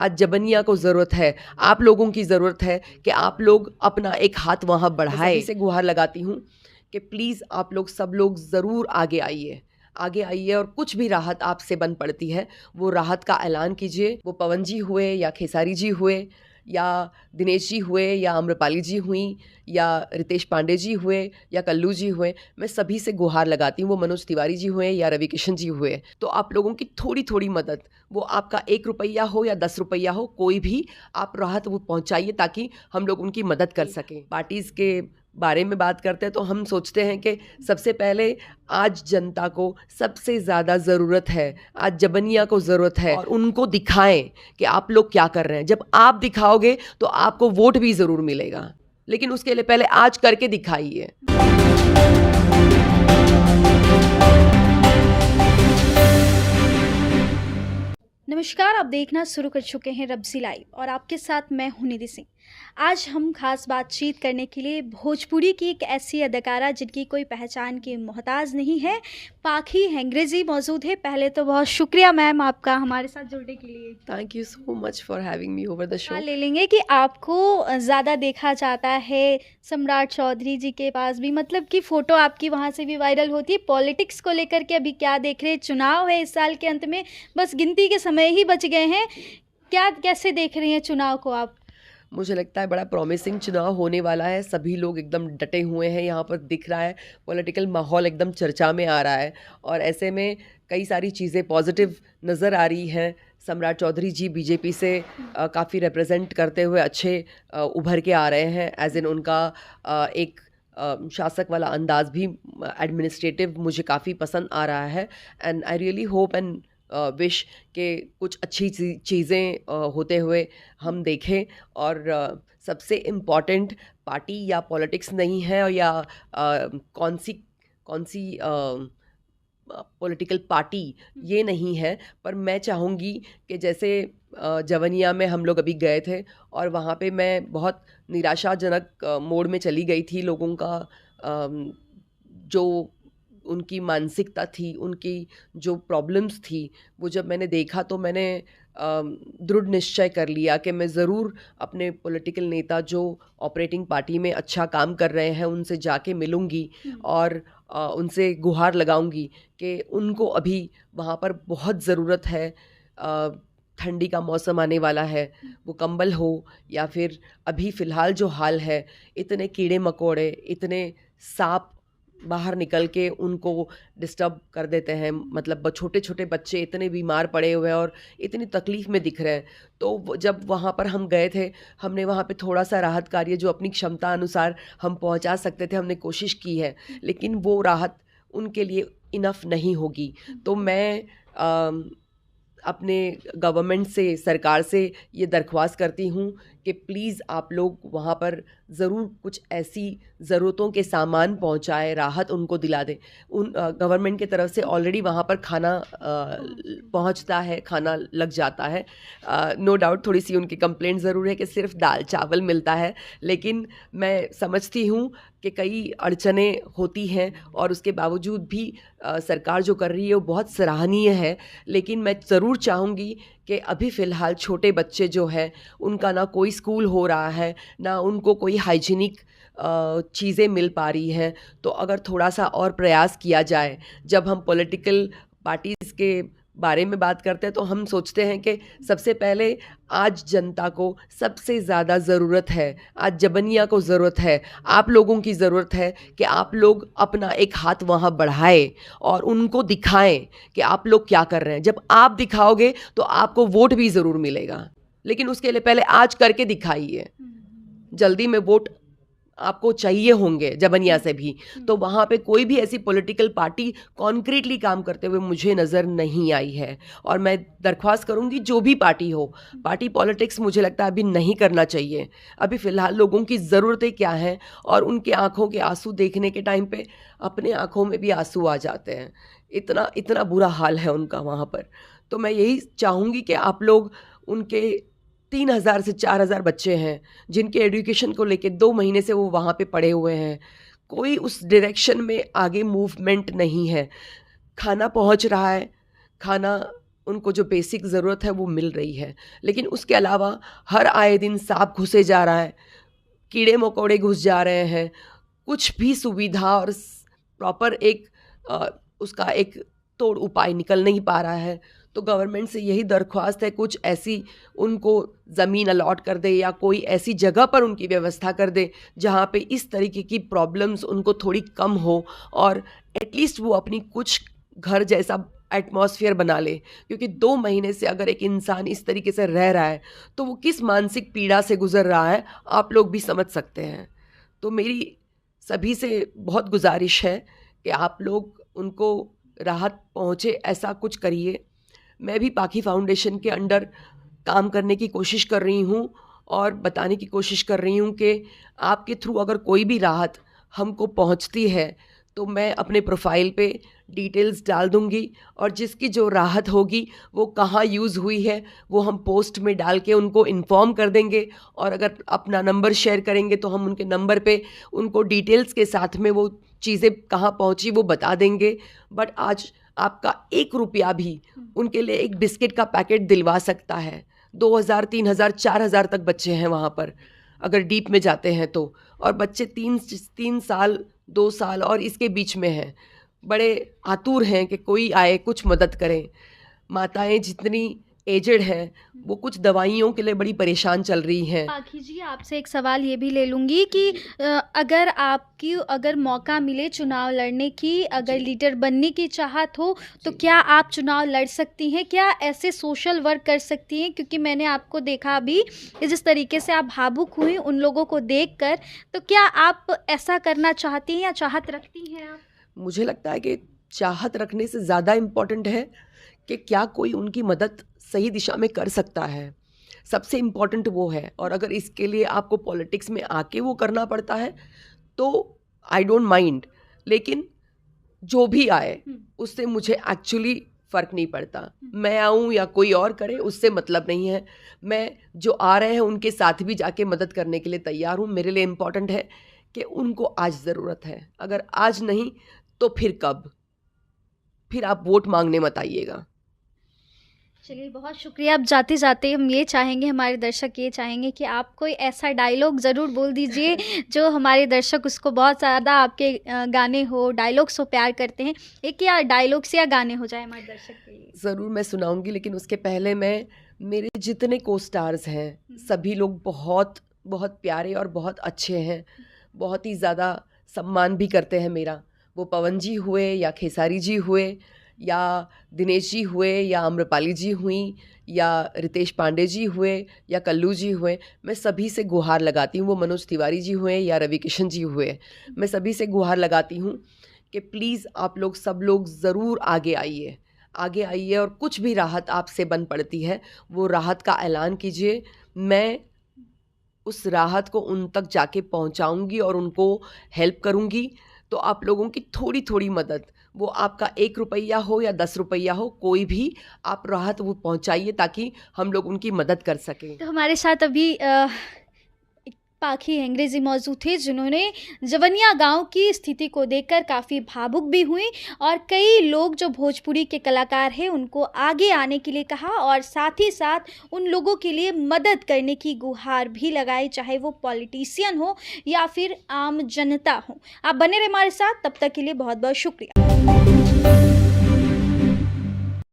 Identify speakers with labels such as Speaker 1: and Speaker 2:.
Speaker 1: आज जबनिया को ज़रूरत है, आप लोगों की ज़रूरत है कि आप लोग अपना एक हाथ वहाँ बढ़ाएं। सभी से गुहार लगाती हूँ कि प्लीज़ आप लोग सब लोग ज़रूर आगे आइए और कुछ भी राहत आपसे बन पड़ती है वो राहत का ऐलान कीजिए। वो पवन जी हुए या खेसारी जी हुए या दिनेश जी हुए या आम्रपाली जी हुई या रितेश पांडे जी हुए या कल्लू जी हुए, मैं सभी से गुहार लगाती हूँ। वो मनोज तिवारी जी हुए या रवि किशन जी हुए, तो आप लोगों की थोड़ी थोड़ी मदद, वो आपका 1 रुपया हो या 10 रुपया हो, कोई भी आप राहत वो पहुँचाइए ताकि हम लोग उनकी मदद कर सकें। पार्टीज़ के बारे में बात करते हैं तो हम सोचते हैं कि सबसे पहले आज जनता को सबसे ज़्यादा ज़रूरत है, आज जबनिया को ज़रूरत है और उनको दिखाएं कि आप लोग क्या कर रहे हैं। जब आप दिखाओगे तो आपको वोट भी ज़रूर मिलेगा, लेकिन उसके लिए पहले आज करके दिखाइए।
Speaker 2: नमस्कार, आप देखना शुरू कर चुके हैं रब्जी लाइव और आपके साथ मैं हूं निधि सिंह। आज हम खास बातचीत करने के लिए भोजपुरी की एक ऐसी अदाकारा जिनकी कोई पहचान की मोहताज नहीं है, पाखी हेंग्रेजी मौजूद है। पहले तो बहुत शुक्रिया मैम आपका हमारे साथ जुड़ने के लिए।
Speaker 1: Thank you so much for having me over the show.
Speaker 2: ले लेंगे कि आपको ज़्यादा देखा जाता है सम्राट चौधरी जी के पास भी, मतलब कि फ़ोटो आपकी वहाँ से भी वायरल होती है। पॉलिटिक्स को लेकर के अभी क्या देख रहे हैं? चुनाव है इस साल के अंत में, बस गिनती के समय ही बच गए हैं। कैसे देख रही हैं चुनाव को आप?
Speaker 1: मुझे लगता है बड़ा प्रॉमिसिंग चुनाव होने वाला है। सभी लोग एकदम डटे हुए हैं, यहाँ पर दिख रहा है पॉलिटिकल माहौल एकदम चर्चा में आ रहा है और ऐसे में कई सारी चीज़ें पॉजिटिव नज़र आ रही हैं। सम्राट चौधरी जी बीजेपी से काफ़ी रिप्रेजेंट करते हुए अच्छे उभर के आ रहे हैं। एज इन उनका एक शासक वाला अंदाज भी एडमिनिस्ट्रेटिव मुझे काफ़ी पसंद आ रहा है। And I really hope and wish के कुछ अच्छी चीज़ें होते हुए हम देखें। और सबसे इम्पॉर्टेंट पार्टी या पॉलिटिक्स नहीं है या कौन सी पॉलिटिकल पार्टी ये नहीं है, पर मैं चाहूँगी कि जैसे जवनिया में हम लोग अभी गए थे और वहाँ पे मैं बहुत निराशाजनक मोड में चली गई थी। लोगों का जो उनकी मानसिकता थी, उनकी जो प्रॉब्लम्स थी, वो जब मैंने देखा तो मैंने दृढ़ निश्चय कर लिया कि मैं ज़रूर अपने पॉलिटिकल नेता जो ऑपरेटिंग पार्टी में अच्छा काम कर रहे हैं उनसे जाके मिलूँगी और उनसे गुहार लगाऊंगी कि उनको अभी वहाँ पर बहुत ज़रूरत है। ठंडी का मौसम आने वाला है, वो कंबल हो या फिर अभी फ़िलहाल जो हाल है, इतने कीड़े मकोड़े, इतने सांप बाहर निकल के उनको डिस्टर्ब कर देते हैं। मतलब छोटे छोटे बच्चे इतने बीमार पड़े हुए हैं और इतनी तकलीफ़ में दिख रहे हैं। तो जब वहाँ पर हम गए थे, हमने वहाँ पे थोड़ा सा राहत कार्य जो अपनी क्षमता अनुसार हम पहुँचा सकते थे, हमने कोशिश की है, लेकिन वो राहत उनके लिए इनफ नहीं होगी। तो मैं अपने गवर्नमेंट से, सरकार से ये दरख्वास्त करती हूँ कि प्लीज़ आप लोग वहाँ पर ज़रूर कुछ ऐसी ज़रूरतों के सामान पहुँचाएं, राहत उनको दिला दें। उन गवर्नमेंट की तरफ से ऑलरेडी वहाँ पर खाना पहुँचता है, खाना लग जाता है। नो डाउट थोड़ी सी उनकी कंप्लेंट ज़रूर है कि सिर्फ दाल चावल मिलता है, लेकिन मैं समझती हूँ कि कई अड़चनें होती हैं और उसके बावजूद भी सरकार जो कर रही है वो बहुत सराहनीय है। लेकिन मैं ज़रूर चाहूँगी कि अभी फ़िलहाल छोटे बच्चे जो हैं उनका ना कोई स्कूल हो रहा है, ना उनको कोई हाइजीनिक चीज़ें मिल पा रही हैं। तो अगर थोड़ा सा और प्रयास किया जाए, जब हम पॉलिटिकल पार्टीज़ के बारे में बात करते हैं तो हम सोचते हैं कि सबसे पहले आज जनता को सबसे ज़्यादा ज़रूरत है, आज जबनिया को ज़रूरत है, आप लोगों की ज़रूरत है कि आप लोग अपना एक हाथ वहाँ बढ़ाएं और उनको दिखाएं कि आप लोग क्या कर रहे हैं। जब आप दिखाओगे तो आपको वोट भी ज़रूर मिलेगा, लेकिन उसके लिए पहले आज करके दिखाइए। जल्दी में वोट आपको चाहिए होंगे जबनिया से भी, तो वहाँ पे कोई भी ऐसी पॉलिटिकल पार्टी कॉन्क्रीटली काम करते हुए मुझे नज़र नहीं आई है। और मैं दरख्वास्त करूँगी जो भी पार्टी हो, पार्टी पॉलिटिक्स मुझे लगता है अभी नहीं करना चाहिए। अभी फ़िलहाल लोगों की ज़रूरतें क्या हैं और उनके आँखों के आंसू देखने के टाइम पे अपने आँखों में भी आंसू आ जाते हैं। इतना इतना बुरा हाल है उनका वहाँ पर। तो मैं यही चाहूँगी कि आप लोग उनके 3000 से 4000 बच्चे हैं जिनके एजुकेशन को लेके 2 महीने से वो वहाँ पे पड़े हुए हैं, कोई उस डायरेक्शन में आगे मूवमेंट नहीं है। खाना पहुँच रहा है, खाना उनको जो बेसिक ज़रूरत है वो मिल रही है। लेकिन उसके अलावा हर आए दिन सांप घुसे जा रहा है, कीड़े मकोड़े घुस जा रहे हैं, कुछ भी सुविधा और प्रॉपर एक उसका एक तोड़ उपाय निकल नहीं पा रहा है। तो गवर्नमेंट से यही दरख्वास्त है, कुछ ऐसी उनको ज़मीन अलॉट कर दे या कोई ऐसी जगह पर उनकी व्यवस्था कर दे जहाँ पे इस तरीके की प्रॉब्लम्स उनको थोड़ी कम हो, और एटलीस्ट वो अपनी कुछ घर जैसा एटमॉस्फेयर बना ले। क्योंकि 2 महीने से अगर एक इंसान इस तरीके से रह रहा है तो वो किस मानसिक पीड़ा से गुजर रहा है आप लोग भी समझ सकते हैं। तो मेरी सभी से बहुत गुजारिश है कि आप लोग उनको राहत पहुँचे, ऐसा कुछ करिए। मैं भी पाखी फाउंडेशन के अंडर काम करने की कोशिश कर रही हूँ और बताने की कोशिश कर रही हूँ कि आपके थ्रू अगर कोई भी राहत हमको पहुँचती है तो मैं अपने प्रोफाइल पे डिटेल्स डाल दूँगी, और जिसकी जो राहत होगी वो कहाँ यूज़ हुई है वो हम पोस्ट में डाल के उनको इन्फॉर्म कर देंगे। और अगर अपना नंबर शेयर करेंगे तो हम उनके नंबर पे उनको डिटेल्स के साथ में वो चीज़ें कहाँ पहुँची वो बता देंगे। बट आज आपका 1 रुपया भी उनके लिए एक बिस्किट का पैकेट दिलवा सकता है। 2000, 3000, 4000 तक बच्चे हैं वहाँ पर अगर डीप में जाते हैं तो, और बच्चे 3 साल 2 साल और इसके बीच में हैं, बड़े आतुर हैं कि कोई आए कुछ मदद करे। माताएं जितनी एजेड हैं वो कुछ दवाइयों के लिए बड़ी परेशान चल रही हैं।
Speaker 2: पाखी जी, आपसे एक सवाल ये भी ले लूँगी कि अगर मौका मिले चुनाव लड़ने की, अगर लीडर बनने की चाहत हो तो क्या आप चुनाव लड़ सकती हैं? क्या ऐसे सोशल वर्क कर सकती हैं? क्योंकि मैंने आपको देखा अभी जिस तरीके से आप भावुक हुई उन लोगों को देखकर, तो क्या आप ऐसा करना चाहती हैं या चाहत रखती हैं आप?
Speaker 1: मुझे लगता है कि चाहत रखने से ज़्यादा इम्पोर्टेंट है कि क्या कोई उनकी मदद सही दिशा में कर सकता है, सबसे इम्पोर्टेंट वो है। और अगर इसके लिए आपको पॉलिटिक्स में आके वो करना पड़ता है तो आई डोंट माइंड, लेकिन जो भी आए उससे मुझे एक्चुअली फ़र्क नहीं पड़ता। मैं आऊँ या कोई और करे उससे मतलब नहीं है। मैं जो आ रहे हैं उनके साथ भी जाके मदद करने के लिए तैयार हूँ। मेरे लिए इम्पोर्टेंट है कि उनको आज ज़रूरत है, अगर आज नहीं तो फिर कब, फिर आप वोट मांगने मत आइएगा।
Speaker 2: चलिए, बहुत शुक्रिया। अब जाते जाते हम ये चाहेंगे, हमारे दर्शक ये चाहेंगे कि आप कोई ऐसा डायलॉग ज़रूर बोल दीजिए जो हमारे दर्शक उसको बहुत ज़्यादा आपके गाने हो, डायलॉग्स हो प्यार करते हैं। एक या डायलॉग्स या गाने हो जाए हमारे दर्शक के लिए।
Speaker 1: ज़रूर मैं सुनाऊंगी, लेकिन उसके पहले मैं मेरे जितने को स्टार्स हैं सभी लोग बहुत बहुत प्यारे और बहुत अच्छे हैं, बहुत ही ज़्यादा सम्मान भी करते हैं मेरा। वो पवन जी हुए या खेसारी जी हुए या दिनेश जी हुए या आम्रपाली जी हुई या रितेश पांडे जी हुए या कल्लू जी हुए, मैं सभी से गुहार लगाती हूँ। वो मनोज तिवारी जी हुए या रवि किशन जी हुए, मैं सभी से गुहार लगाती हूँ कि प्लीज़ आप लोग सब लोग ज़रूर आगे आइए, आगे आइए, और कुछ भी राहत आपसे बन पड़ती है वो राहत का ऐलान कीजिए। मैं उस राहत को उन तक जाके पहुंचाऊंगी और उनको हेल्प करूंगी। तो आप लोगों की थोड़ी थोड़ी मदद, वो आपका 1 रुपया हो या 10 रुपया हो, कोई भी आप राहत वो पहुंचाइए ताकि हम लोग उनकी मदद कर सकें।
Speaker 2: तो हमारे साथ अभी एक पाखी अंग्रेजी मौजूद थे जिन्होंने जवनिया गांव की स्थिति को देखकर काफ़ी भावुक भी हुई, और कई लोग जो भोजपुरी के कलाकार हैं उनको आगे आने के लिए कहा, और साथ ही साथ उन लोगों के लिए मदद करने की गुहार भी लगाई, चाहे वो पॉलिटिशियन हो या फिर आम जनता हो। आप बने रहे हमारे साथ, तब तक के लिए बहुत बहुत शुक्रिया।